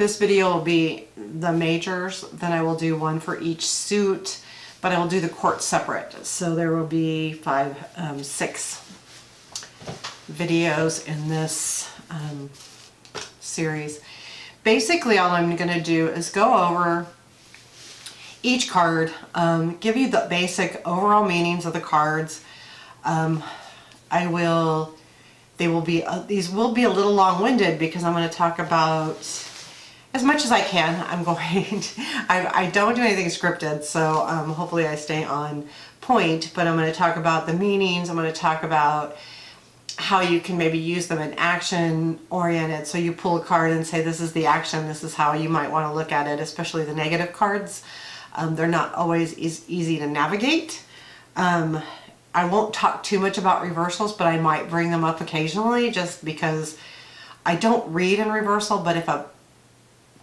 this video will be the majors, then I will do one for each suit, but I will do the quartz separate. So there will be 6 videos in this series. Basically, all I'm going to do is go over each card, give you the basic overall meanings of the cards. These will be a little long-winded because I'm going to talk about as much as I can. I don't do anything scripted, so hopefully I stay on point, but I'm going to talk about the meanings. I'm going to talk about how you can maybe use them in action oriented. So you pull a card and say, this is the action, this is how you might want to look at it, especially the negative cards. They're not always easy to navigate. I won't talk too much about reversals, but I might bring them up occasionally just because I don't read in reversal, but if a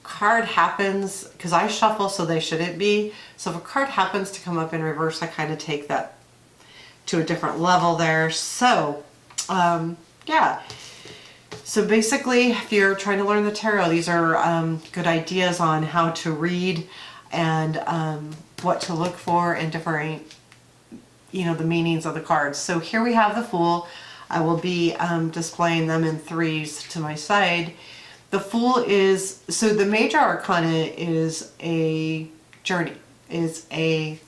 card happens, because I shuffle so they shouldn't be, so if a card happens to come up in reverse, I kind of take that to a different level there. So yeah, so basically if you're trying to learn the tarot, these are good ideas on how to read and what to look for in different, the meanings of the cards. So here we have the Fool. I will be displaying them in 3s to my side. The Fool is, so the major arcana is a journey, is a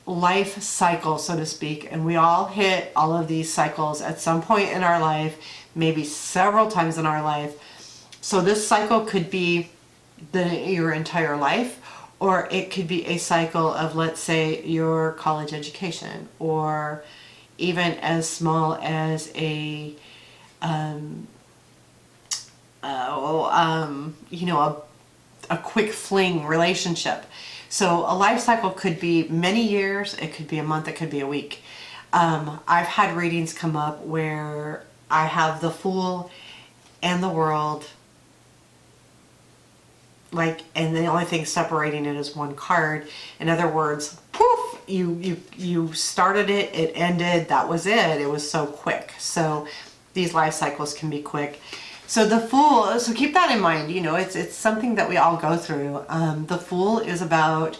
life cycle, so to speak, and we all hit all of these cycles at some point in our life, maybe several times in our life. So this cycle could be your entire life, or it could be a cycle of, let's say, your college education, or even as small as a quick fling relationship. So a life cycle could be many years, it could be a month, it could be a week. I've had readings come up where I have the Fool and the World, and the only thing separating it is one card. In other words, poof, you started it, it ended, that was it. It was so quick. So these life cycles can be quick. So the Fool, so keep that in mind, it's something that we all go through. The Fool is about,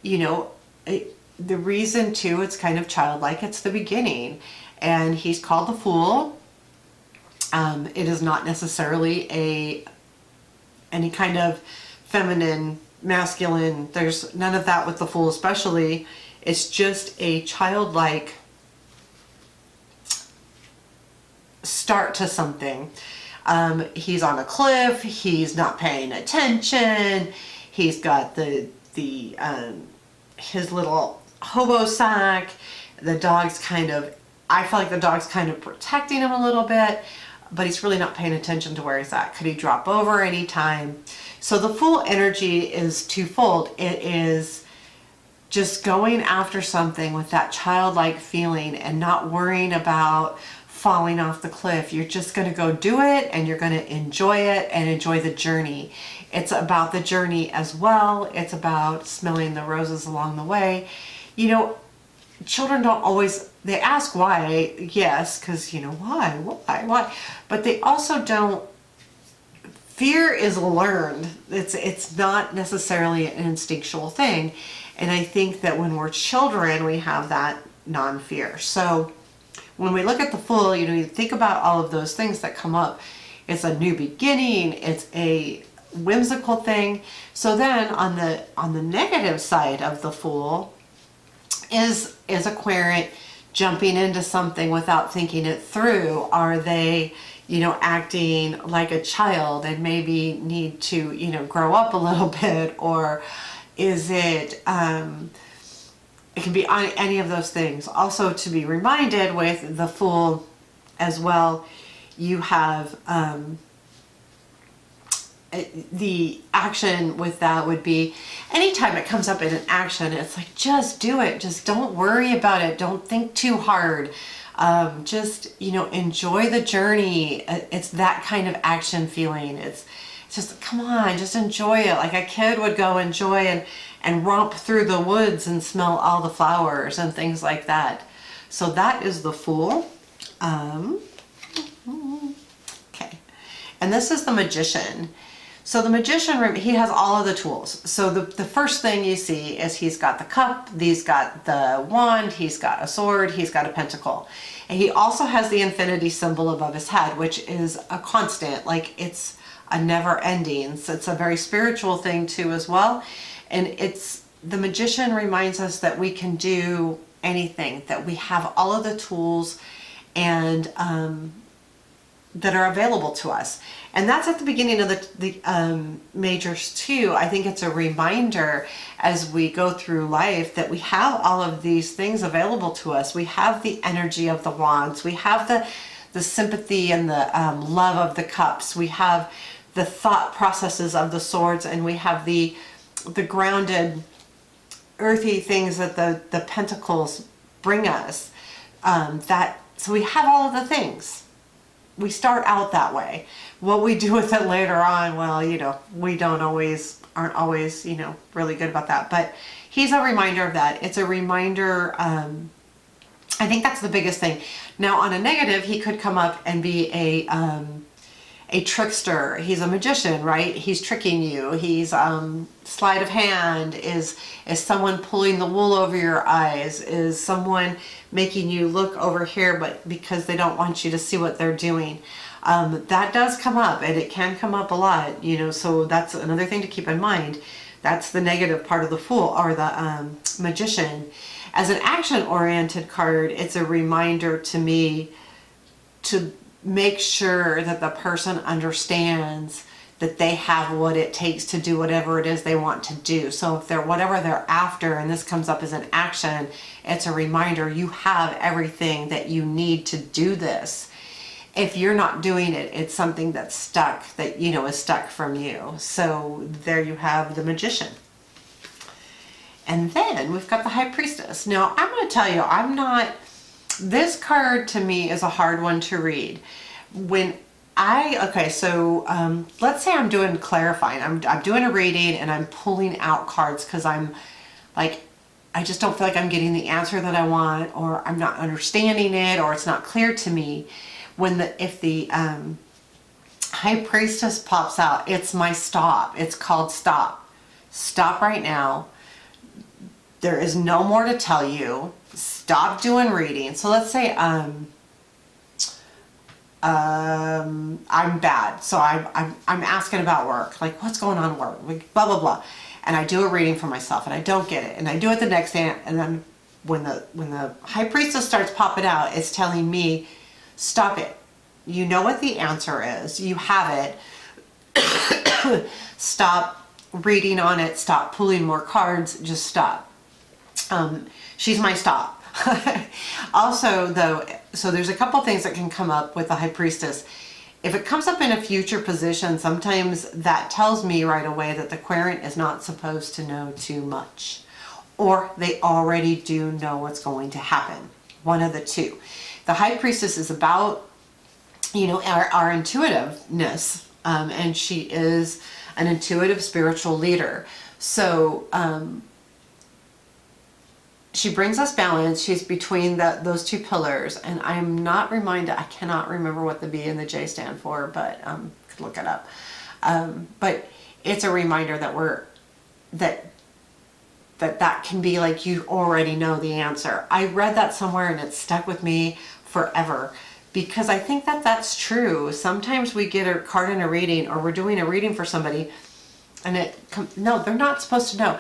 the reason too, it's kind of childlike, it's the beginning. And he's called the Fool. It is not necessarily any kind of feminine, masculine, there's none of that with the Fool especially. It's just a childlike start to something. He's on a cliff, he's not paying attention, he's got his little hobo sack, the dog's I feel like the dog's kind of protecting him a little bit, but he's really not paying attention to where he's at. Could he drop over any time? So the Fool energy is twofold. It is just going after something with that childlike feeling and not worrying about falling off the cliff. You're just going to go do it, and you're going to enjoy it and enjoy the journey. It's about the journey as well. It's about smelling the roses along the way. Children don't always, they ask why, yes, because, why? But they also don't. Fear is learned. It's not necessarily an instinctual thing. And I think that when we're children, we have that non-fear. So when we look at the Fool, you think about all of those things that come up. It's a new beginning. It's a whimsical thing. So then on the negative side of the Fool is a querent jumping into something without thinking it through. Are they, acting like a child and maybe need to, grow up a little bit? Or is it, it can be on any of those things. Also, to be reminded with the Fool as well, you have the action with that would be anytime it comes up in an action, it's like, just do it. Just don't worry about it. Don't think too hard. Just, enjoy the journey. It's that kind of action feeling. It's just, come on, just enjoy it. Like a kid would go enjoy and romp through the woods and smell all the flowers and things like that. So that is the Fool. Okay. And this is the Magician. So the Magician, he has all of the tools. So the first thing you see is he's got the cup, he's got the wand, he's got a sword, he's got a pentacle. And he also has the infinity symbol above his head, which is a constant, like it's a never ending. So it's a very spiritual thing too as well. And it's, the Magician reminds us that we can do anything, that we have all of the tools and that are available to us. And that's at the beginning of the majors too. I think it's a reminder as we go through life that we have all of these things available to us. We have the energy of the wands. We have the sympathy and the love of the cups. We have the thought processes of the swords, and we have the grounded, earthy things that the pentacles bring us. So we have all of the things. We start out that way. What we do with it later on, well, you know, we aren't always, you know, really good about that. But he's a reminder of that. It's a reminder. I think that's the biggest thing. Now, on a negative, he could come up and be a trickster. He's a magician, right? He's tricking you. He's sleight of hand. Is someone pulling the wool over your eyes? Is someone making you look over here, but because they don't want you to see what they're doing? That does come up, and it can come up a lot, you know, so that's another thing to keep in mind. That's the negative part of the Fool, or the Magician. As an action-oriented card, it's a reminder to me to make sure that the person understands that they have what it takes to do whatever it is they want to do. So if they're whatever they're after, and this comes up as an action, it's a reminder you have everything that you need to do this. If you're not doing it, it's something that's stuck, that, you know, is stuck from you. So there you have the Magician. And then we've got the High Priestess. Now, I'm going to tell you, this card to me is a hard one to read. Let's say I'm doing clarifying. I'm doing a reading and I'm pulling out cards because I'm like, I just don't feel like I'm getting the answer that I want, or I'm not understanding it, or it's not clear to me. If the High Priestess pops out, it's my stop. It's called stop. Stop right now. There is no more to tell you. Stop doing reading. So let's say I'm bad. So I'm asking about work. Like, what's going on at work? Like, blah, blah, blah. And I do a reading for myself and I don't get it. And I do it the next day. And then when the High Priestess starts popping out, it's telling me, stop it. You know what the answer is. You have it. Stop reading on it. Stop pulling more cards. Just stop. She's my stop. Also, though, so there's a couple things that can come up with the High Priestess. If it comes up in a future position, sometimes that tells me right away that the querent is not supposed to know too much, or they already do know what's going to happen. One of the two. The High Priestess is about, you know, our intuitiveness, and she is an intuitive spiritual leader. So she brings us balance. She's between those two pillars, and I'm not reminded, I cannot remember what the B and the J stand for, but could look it up. But it's a reminder that that can be like, you already know the answer. I read that somewhere and it stuck with me forever, because I think that that's true. Sometimes we get a card in a reading, or we're doing a reading for somebody, and no, they're not supposed to know.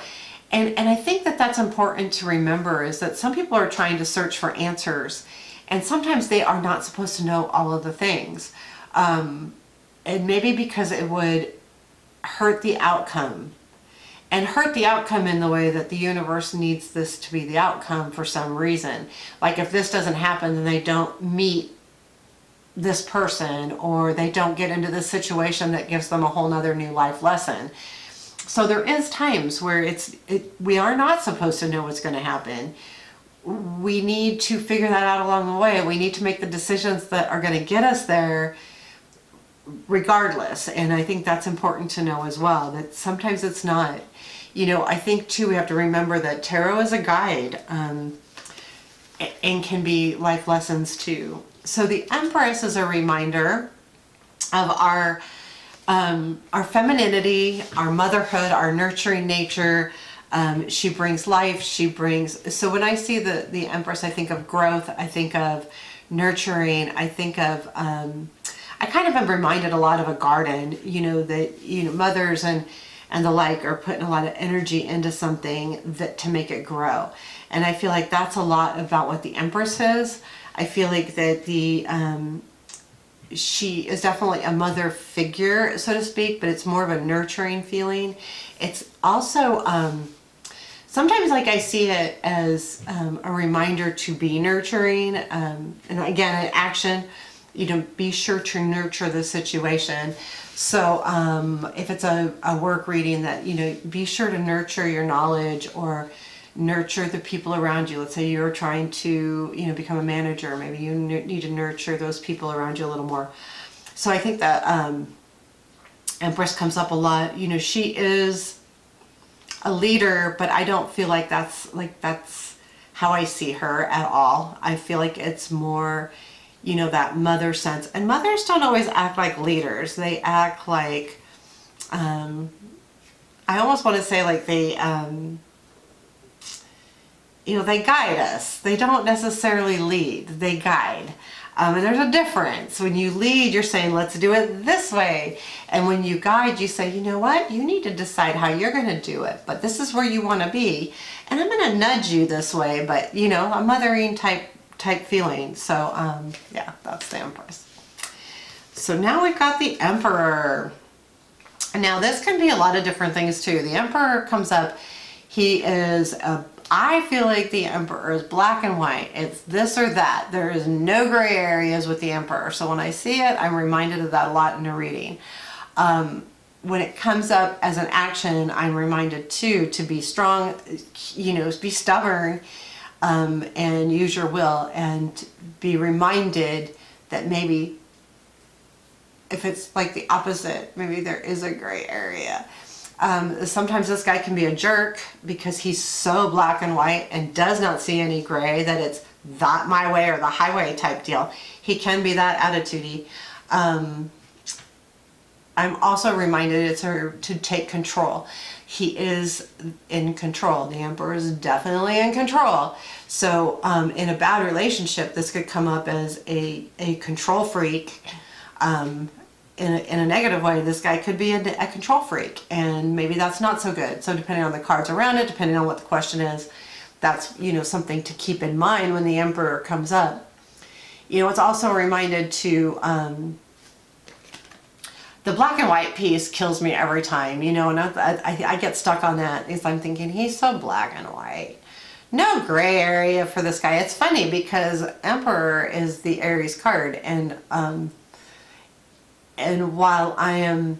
And I think that that's important to remember, is that some people are trying to search for answers, and sometimes they are not supposed to know all of the things. And maybe because it would hurt the outcome, and hurt the outcome in the way that the universe needs this to be the outcome for some reason. Like, if this doesn't happen, then they don't meet this person, or they don't get into this situation that gives them a whole nother new life lesson. So there is times where we are not supposed to know what's going to happen. We need to figure that out along the way. We need to make the decisions that are going to get us there regardless. And I think that's important to know as well, that sometimes it's not. You know, I think too, we have to remember that tarot is a guide, and can be life lessons too. So the Empress is a reminder of our femininity, our motherhood, our nurturing nature. She brings life, she brings, so when I see the Empress, I think of growth, I think of nurturing, I think of, I kind of am reminded a lot of a garden, you know, that, you know, mothers and the like are putting a lot of energy into something that to make it grow. And I feel like that's a lot about what the Empress is. I feel like that she is definitely a mother figure, so to speak, but it's more of a nurturing feeling. It's also, sometimes like I see it as a reminder to be nurturing. And again, an action, you know, be sure to nurture the situation. So if it's a work reading that, you know, be sure to nurture your knowledge or nurture the people around you. Let's say you're trying to, you know, become a manager. Maybe you need to nurture those people around you a little more. So I think that Empress comes up a lot. You know, she is a leader, but I don't feel like that's how I see her at all. I feel like it's more, you know, that mother sense. And mothers don't always act like leaders. They act like, I almost want to say like they, you know, they guide us. They don't necessarily lead, they guide. And there's a difference. When you lead, you're saying, let's do it this way. And when you guide, you say, you know what? You need to decide how you're going to do it. But this is where you want to be. And I'm going to nudge you this way. But, you know, a mothering type feeling. So, yeah, that's the Empress. So now we've got the Emperor. Now this can be a lot of different things too. The Emperor comes up. He is I feel like the Emperor is black and white. It's this or that. There is no gray areas with the Emperor. So when I see it, I'm reminded of that a lot in a reading. When it comes up as an action, I'm reminded too to be strong, you know, be stubborn, and use your will, and be reminded that maybe if it's like the opposite, maybe there is a gray area. Sometimes this guy can be a jerk because he's so black and white and does not see any gray, that it's that my way or the highway type deal. He can be that attitude-y. I'm also reminded it's her to take control. He is in control. The Emperor is definitely in control. So in a bad relationship, this could come up as a control freak. In a negative way, this guy could be a control freak, and maybe that's not so good. So depending on the cards around it, depending on what the question is, that's, you know, something to keep in mind when the Emperor comes up. You know, it's also reminded to, the black and white piece kills me every time, you know, and I get stuck on that because I'm thinking, he's so black and white. No gray area for this guy. It's funny because Emperor is the Aries card, and while I am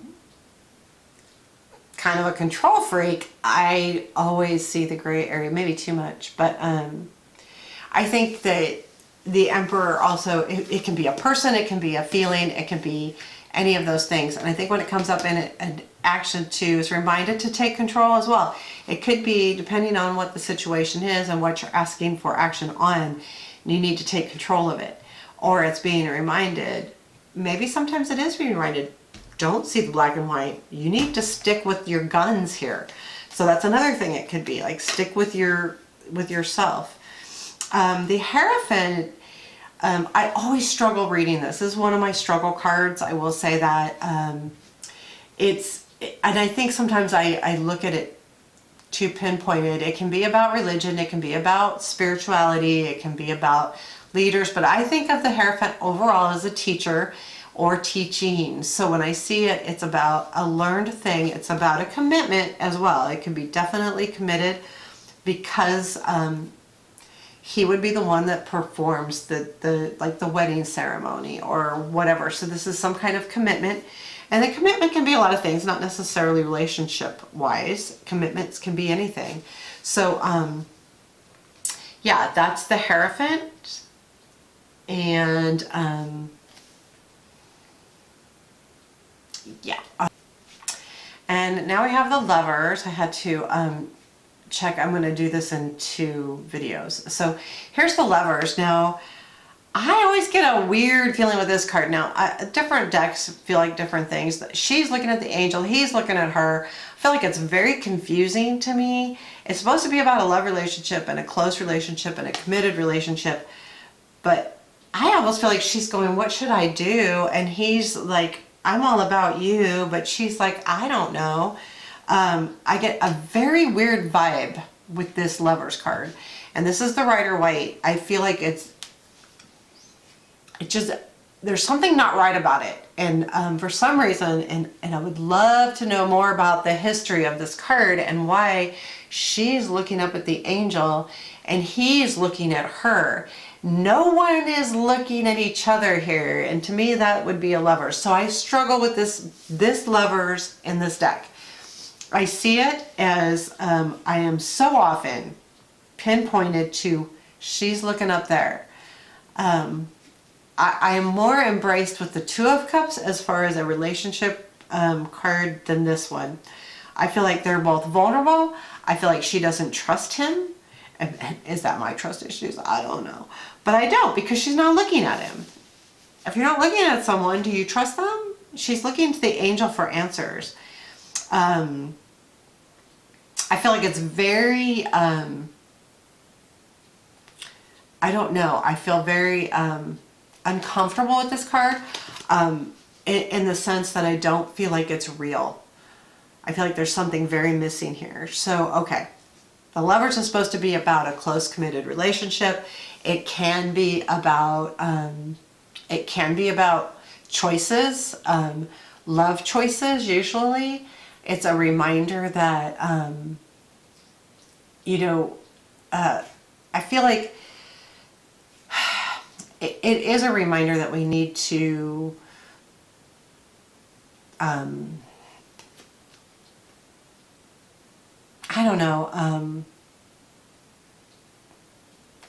kind of a control freak, I always see the gray area, maybe too much. But I think that the Emperor also, it can be a person, it can be a feeling, it can be any of those things. And I think when it comes up in an action too, is reminded to take control as well. It could be, depending on what the situation is and what you're asking for action on, you need to take control of it. Or it's being reminded, maybe sometimes it is being reminded, don't see the black and white. You need to stick with your guns here. So that's another thing it could be, like stick with yourself. The Hierophant, I always struggle reading this. This is one of my struggle cards. I will say that. And I think sometimes I look at it too pinpointed. It can be about religion. It can be about spirituality. It can be about leaders, but I think of the Hierophant overall as a teacher or teaching. So when I see it, it's about a learned thing. It's about a commitment as well. It can be definitely committed because he would be the one that performs the wedding ceremony or whatever. So this is some kind of commitment. And the commitment can be a lot of things, not necessarily relationship wise. Commitments can be anything. So yeah, that's the Hierophant. And yeah, and now we have the Lovers. I had to check. I'm going to do this in 2 videos. So here's the Lovers. Now I always get a weird feeling with this card. Now, different decks feel like different things. She's looking at the angel, he's looking at her. I feel like it's very confusing to me. It's supposed to be about a love relationship and a close relationship and a committed relationship, but I almost feel like she's going, what should I do? And he's like, I'm all about you, but she's like, I don't know. I get a very weird vibe with this Lovers card. And this is the Rider-Waite. I feel like it just, there's something not right about it. And for some reason, and I would love to know more about the history of this card and why she's looking up at the angel and he's looking at her. No one is looking at each other here. And to me, that would be a Lovers. So I struggle with this Lovers in this deck. I see it as I am so often pinpointed to she's looking up there. I am more embraced with the Two of Cups as far as a relationship card than this one. I feel like they're both vulnerable. I feel like she doesn't trust him. And is that my trust issues? I don't know. But I don't, because she's not looking at him. If you're not looking at someone, do you trust them? She's looking to the angel for answers. I feel like it's very, I don't know. I feel very uncomfortable with this card in the sense that I don't feel like it's real. I feel like there's something very missing here. So, okay. The Lovers is supposed to be about a close, committed relationship. It can be about choices, love choices. Usually, it's a reminder that I feel like it is a reminder that we need to I don't know.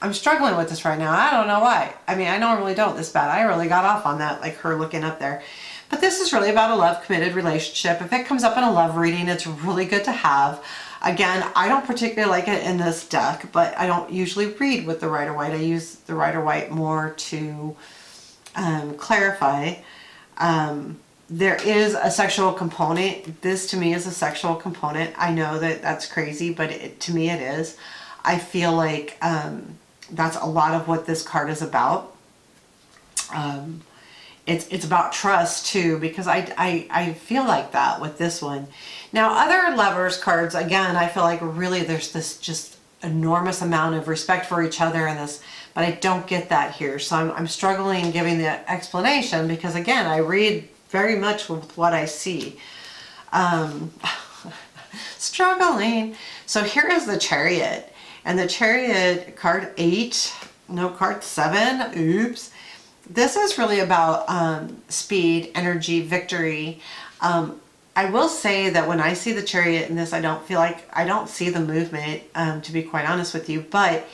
I'm struggling with this right now. I don't know why. I mean, I normally don't this bad. I really got off on that, like her looking up there. But this is really about a love committed relationship. If it comes up in a love reading, it's really good to have. Again, I don't particularly like it in this deck, but I don't usually read with the Rider-Waite. I use the Rider-Waite more to clarify. There is a sexual component. This to me is a sexual component. I know that that's crazy, but to me it is. I feel like that's a lot of what this card is about. It's about trust too, because I feel like that with this one. Now other Lovers cards, again, I feel like really there's this just enormous amount of respect for each other in this, but I don't get that here. So I'm struggling giving the explanation because again, I read very much with what I see. Struggling. So here is the Chariot. And the Chariot, card 8, no, card 7, oops. This is really about speed, energy, victory. I will say that when I see the Chariot in this, I don't see the movement, to be quite honest with you, but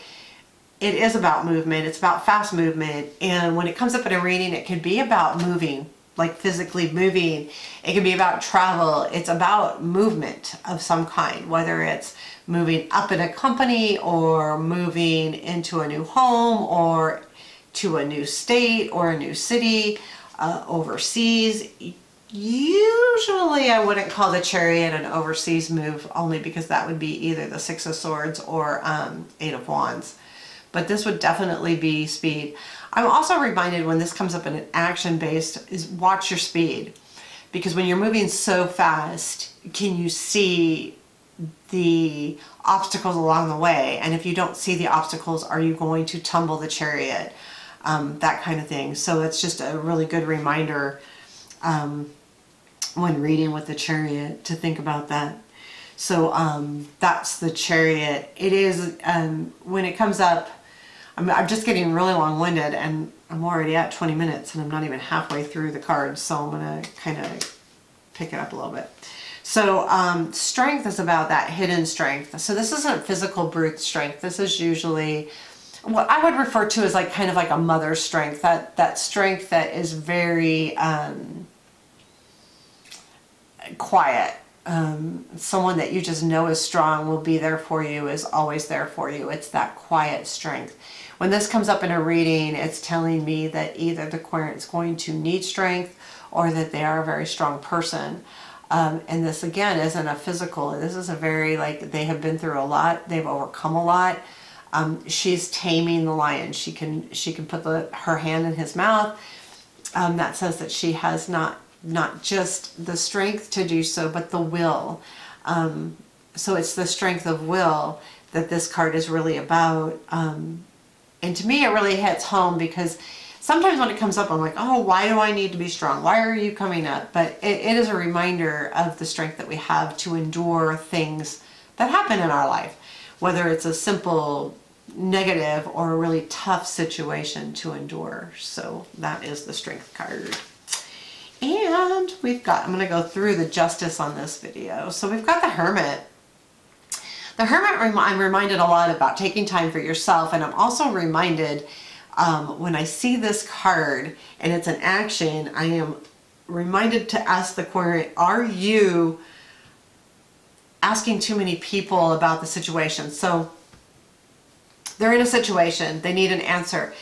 it is about movement. It's about fast movement. And when it comes up in a reading, it can be about moving, like physically moving. It can be about travel. It's about movement of some kind, whether it's moving up in a company or moving into a new home or to a new state or a new city, overseas. Usually I wouldn't call the Chariot an overseas move, only because that would be either the Six of Swords or 8 of Wands. But this would definitely be speed. I'm also reminded when this comes up in an action-based is watch your speed. Because when you're moving so fast, can you see the obstacles along the way? And if you don't see the obstacles, are you going to tumble the Chariot? That kind of thing. So it's just a really good reminder when reading with the Chariot to think about that. So that's the Chariot. It is, when it comes up, I'm just getting really long-winded and I'm already at 20 minutes and I'm not even halfway through the cards, so I'm going to kind of pick it up a little bit. So strength is about that hidden strength. So this isn't physical brute strength. This is usually what I would refer to as like kind of like a mother's strength, that strength that is very quiet. someone that you just know is strong, will be there for you, is always there for you. It's that quiet strength. When this comes up in a reading, it's telling me that either the Aquarian is going to need strength or that they are a very strong person. And this again isn't a physical. This is a very, like, they have been through a lot. They've overcome a lot. She's taming the lion. She can put her hand in his mouth. That says that she has not just the strength to do so, but the will. So it's the strength of will that this card is really about. And to me, it really hits home, because sometimes when it comes up, I'm like, oh, why do I need to be strong? Why are you coming up? But it is a reminder of the strength that we have to endure things that happen in our life, whether it's a simple negative or a really tough situation to endure. So that is the strength card. And we've got, I'm going to go through the justice on this video. So we've got the Hermit. The Hermit, I'm reminded a lot about taking time for yourself, and I'm also reminded when I see this card and it's an action, I am reminded to ask the Aquarian, are you asking too many people about the situation? So they're in a situation, they need an answer.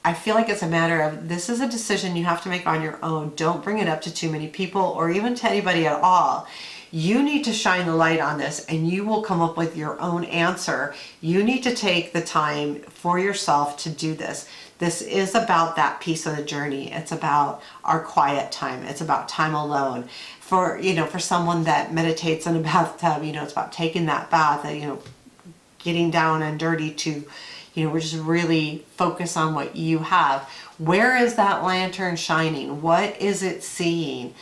I feel like it's a matter of, this is a decision you have to make on your own. Don't bring it up to too many people or even to anybody at all. You need to shine the light on this, and you will come up with your own answer. You need to take the time for yourself to do this. This is about that piece of the journey. It's about our quiet time. It's about time alone. For someone that meditates in a bathtub, it's about taking that bath, getting down and dirty to, we're just really focus on what you have. Where is that lantern shining? What is it seeing?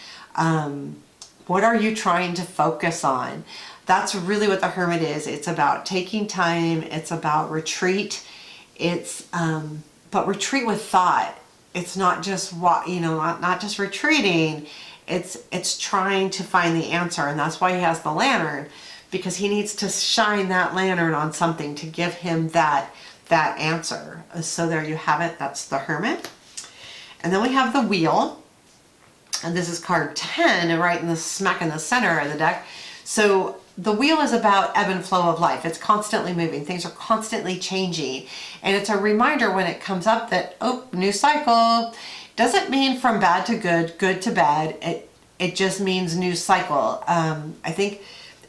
What are you trying to focus on? That's really what the Hermit is. It's about taking time. It's about retreat. It's, but retreat with thought. It's not just not just retreating. It's trying to find the answer. And that's why he has the lantern, because he needs to shine that lantern on something to give him that answer. So there you have it. That's the Hermit. And then we have the Wheel. And this is card 10, and right in the smack in the center of the deck. So the Wheel is about ebb and flow of life. It's constantly moving. Things are constantly changing. And it's a reminder when it comes up that, oh, new cycle. Doesn't mean from bad to good, good to bad. It just means new cycle. I think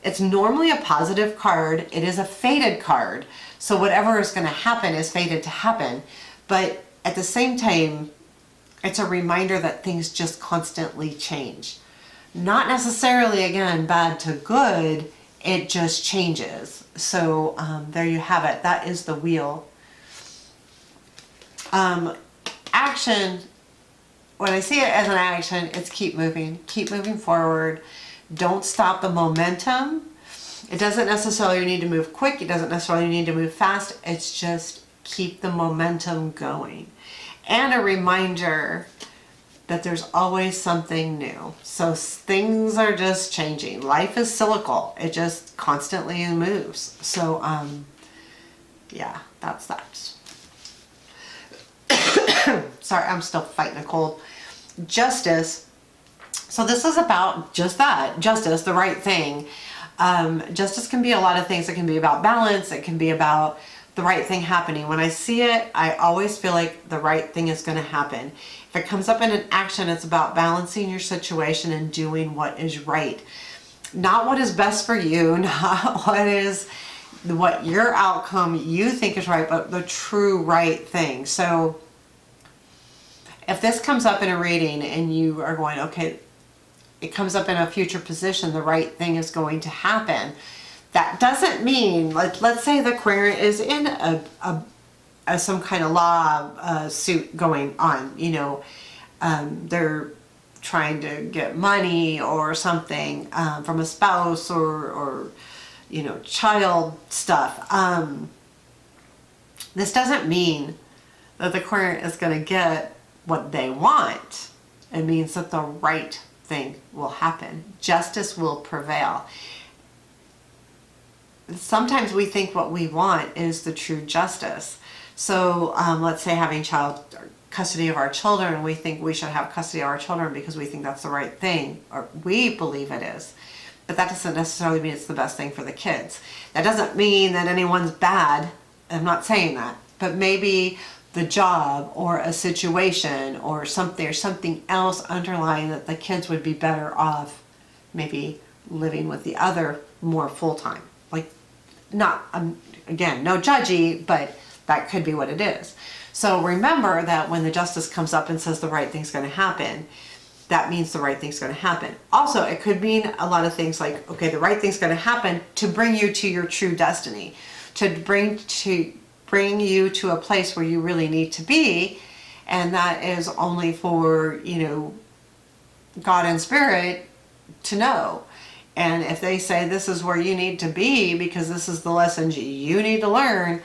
it's normally a positive card. It is a fated card. So whatever is going to happen is fated to happen. But at the same time, it's a reminder that things just constantly change. Not necessarily, again, bad to good, it just changes. So there you have it. That is the Wheel. Action, when I see it as an action, it's keep moving forward. Don't stop the momentum. It doesn't necessarily need to move quick. It doesn't necessarily need to move fast. It's just keep the momentum going. And a reminder that there's always something new. So things are just changing. Life is cyclical. It just constantly moves. So, yeah, that's that. Sorry, I'm still fighting a cold. Justice. So this is about just that. Justice, the right thing. Justice can be a lot of things. It can be about balance. It can be about the right thing happening. When I see it, I always feel like the right thing is going to happen. If it comes up in an action, it's about balancing your situation and doing what is right. Not what is best for you, not what your outcome you think is right, but the true right thing. So if this comes up in a reading and you are going, okay, it comes up in a future position, the right thing is going to happen. That doesn't mean, let's say the Aquarian is in some kind of law suit going on, they're trying to get money or something from a spouse or child stuff. This doesn't mean that the Aquarian is going to get what they want. It means that the right thing will happen. Justice will prevail. Sometimes we think what we want is the true justice. So let's say having custody of our children, we think we should have custody of our children because we think that's the right thing, or we believe it is. but that doesn't necessarily mean it's the best thing for the kids. That doesn't mean that anyone's bad. I'm not saying that, but maybe the job or a situation or something else underlying that the kids would be better off maybe living with the other more full-time. Like, not, again, no judgy, but that could be what it is. So remember that when the justice comes up and says the right thing's going to happen, that means the right thing's going to happen. Also, it could mean a lot of things like, okay, the right thing's going to happen to bring you to your true destiny, to bring you to a place where you really need to be, and that is only for, you know, God and Spirit to know. And if they say this is where you need to be because this is the lessons you need to learn,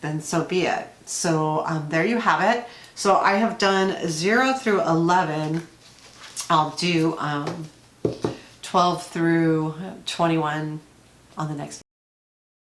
then so be it. So there you have it. So I have done 0 through 11. I'll do 12 through 21 on the next